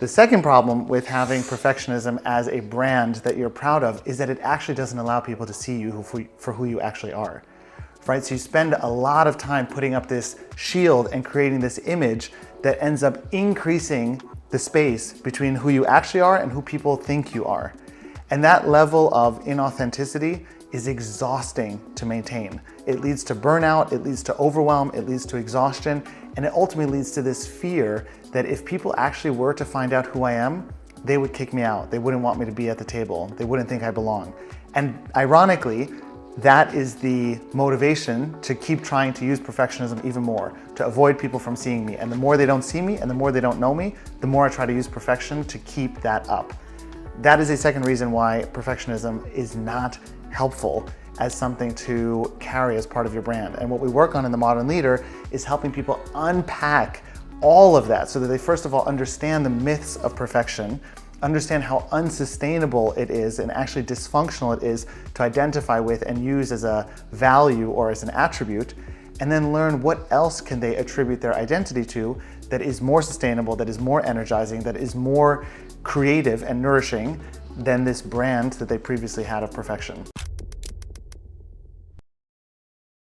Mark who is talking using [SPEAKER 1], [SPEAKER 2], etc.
[SPEAKER 1] The second problem with having perfectionism as a brand that you're proud of is that it actually doesn't allow people to see you for who you actually are, right? So you spend a lot of time putting up this shield and creating this image that ends up increasing the space between who you actually are and who people think you are. And that level of inauthenticity is exhausting to maintain. It leads to burnout, it leads to overwhelm, it leads to exhaustion, and it ultimately leads to this fear that if people actually were to find out who I am, they would kick me out. They wouldn't want me to be at the table. They wouldn't think I belong. And ironically, that is the motivation to keep trying to use perfectionism even more, to avoid people from seeing me. And the more they don't see me and the more they don't know me, the more I try to use perfection to keep that up. That is a second reason why perfectionism is not helpful as something to carry as part of your brand. And what we work on in The Modern Leader is helping people unpack all of that so that they first of all understand the myths of perfection, understand how unsustainable it is and actually dysfunctional it is to identify with and use as a value or as an attribute, and then learn what else can they attribute their identity to that is more sustainable, that is more energizing, that is more creative and nourishing than this brand that they previously had of perfection.